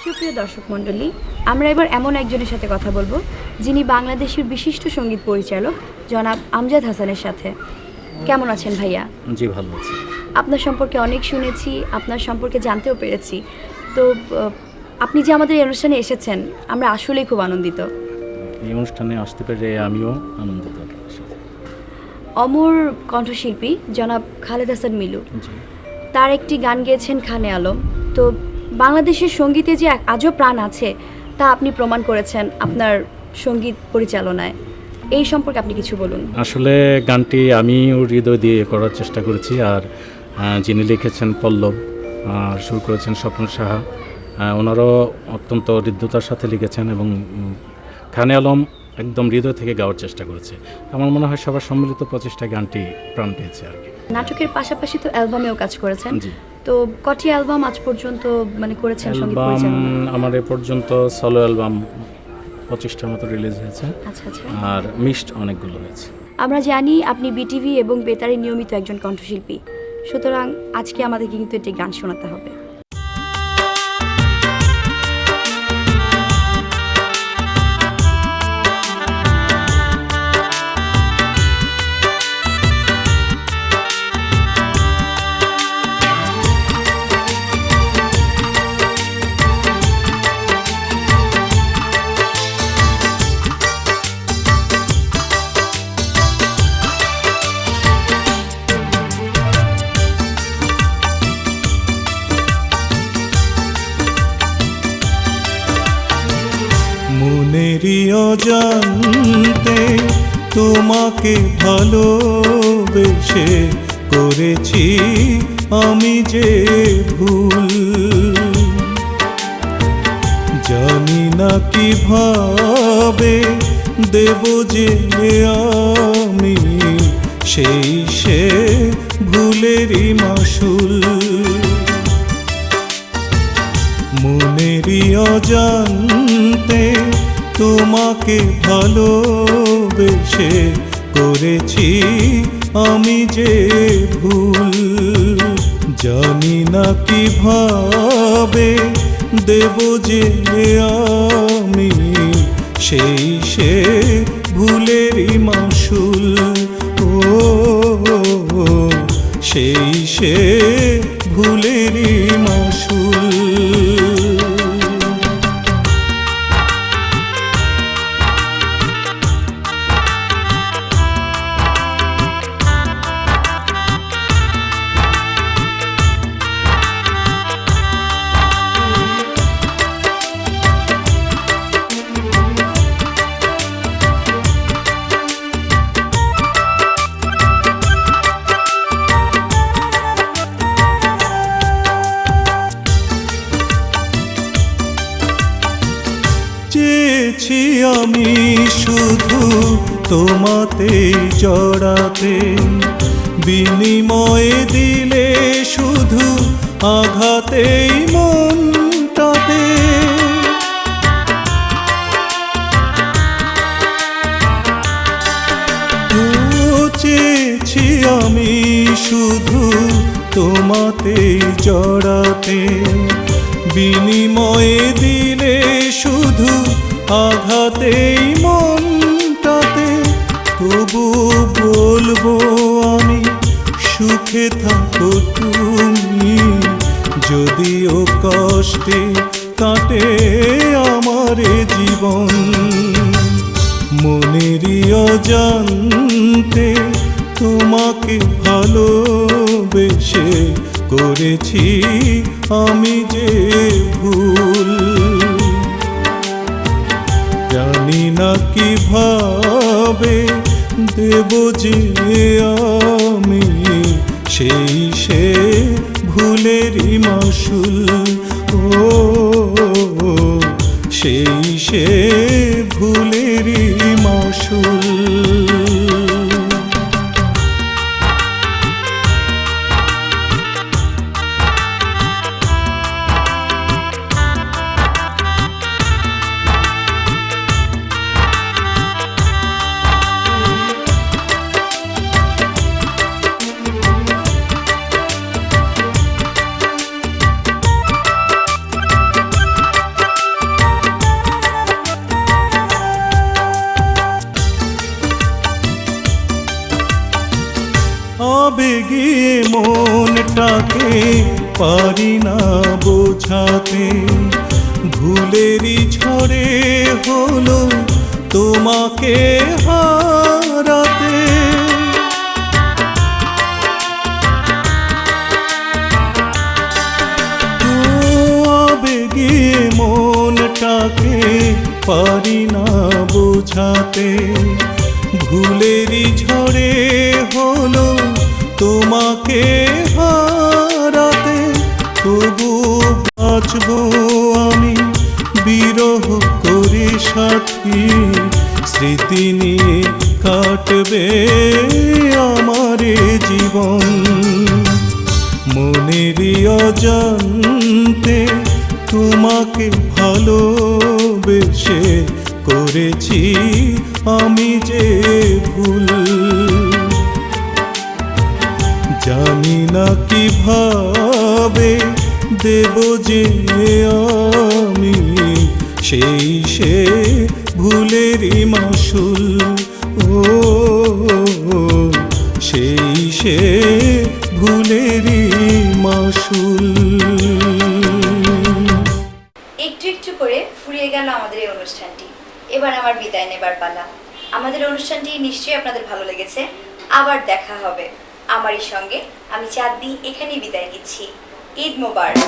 সুপ্রিয় দর্শক মণ্ডলী, আমরা এবার এমন একজনের সাথে কথা বলবো যিনি বাংলাদেশের বিশিষ্ট সঙ্গীত পরিচালক জনাব আমজাদ হাসানের সাথে। কেমন আছেন ভাইয়া? জি, ভালো আছি। আপনার সম্পর্কে অনেক শুনেছি, আপনার সম্পর্কে জানতেও পেরেছি। তো আপনি যে আমাদের এই অনুষ্ঠানে এসেছেন, আমরা আসলেই খুব আনন্দিত। এই অনুষ্ঠানে আসতে পেরে আমিও আনন্দিত। অমর কণ্ঠশিল্পী জনাব খালেদ হাসান মিলু, তার একটি গান গেয়েছেন খানে আলম। তো বাংলাদেশের সঙ্গীতে যে আজও প্রাণ আছে তা আপনি প্রমাণ করেছেন আপনার সঙ্গীত পরিচালনায়। এই সম্পর্কে আপনি কিছু বলুন। আসলে গানটি আমিও হৃদয় দিয়ে করার চেষ্টা করেছি, আর যিনি লিখেছেন পল্লব, আর সুর করেছেন স্বপন সাহা, ওনারাও অত্যন্ত হৃদ্যতার সাথে লিখেছেন এবং খানে আলম একদম হৃদয় থেকে গাওয়ার চেষ্টা করেছে। আমার মনে হয় সবার সম্মিলিত প্রচেষ্টায় গানটি প্রাণ পেয়েছে আর কি। নাটকের পাশাপাশি তো অ্যালবামেও কাজ করেছেন। তো কটি অ্যালবাম আজ পর্যন্ত করেছেন সঙ্গীত পরিচালনা? আমার এ পর্যন্ত সলো অ্যালবাম 25টার মতো রিলিজ হয়েছে। আচ্ছা আচ্ছা। আর মিক্সড অনেকগুলো হয়েছে। আমরা জানি আপনি বিটিভি এবং বেতারে নিয়মিত একজন কণ্ঠশিল্পী, সুতরাং আজকে আমাদেরকে কিন্তু একটি গান শোনাতে হবে। মনেরই অজান্তে তোমাকে ভালোবেসে করেছি আমি যে ভুল, জানি না কিভাবে দেব যে আমি সেই সে ভুলেরই মাসুল। মনেরই অজান্তে তোমাকে ভালোবেসে করেছি আমি যে ভুল, জানি না কিভাবে দেব যে আমি সেই সে ভুলেরই মাসুল। ও সেই সে ভুলেরই মাসুল। চেয়েছি আমি শুধু তোমাতেই জড়াতে, বিনিময়ে দিলে শুধু আঘাতেই মনটাতে। চেয়েছি আমি শুধু তোমাতেই জড়াতে, বিনিময়ে দিলে শুধু আঘাতেই মনটাতে। তবু বলবো আমি সুখে থাকো তুমি, যদিও কষ্টে কাটে আমার জীবন। মনেরই অজান্তে তোমাকে ভালোবেসে করেছি আমি যে ভুল, জানি না কিভাবে দেব যে আমি সেই সে ভুলেরই মাসুল। ও সেই সে ভুলেরই মাসুল। আবেগে মনটাকে পারি না বোঝাতে, ভুলেরই ঝড়ে হলো তোমাকে হারাতে। আবেগে মনটাকে পারি না বোঝাতে, ভুলেরই ঝড়ে হলো তোমাকে হারাতে। তবু বাঁচবো আমি বিরহ করে সাথী, স্মৃতি নিয়ে কাটবে আমার জীবন। মনেরই অজান্তে তোমাকে ভালোবেসে করেছি আমি যে ভুল। জানি না কিভাবে দেব যে আমি সেই সে ভুলেরই মাসুল। ও সেই সে ভুলেরই মাসুল। একটু একটু করে ফুরিয়ে গেল আমাদের এই অনুষ্ঠানটি। এবার আমার বিদায় নেবার পালা। আমাদের অনুষ্ঠানটি নিশ্চয়ই আপনাদের ভালো লেগেছে। আবার দেখা হবে আমারই সঙ্গে। আমি চাঁদনি এখানেই বিদায় নিচ্ছি। ঈদ মোবারক।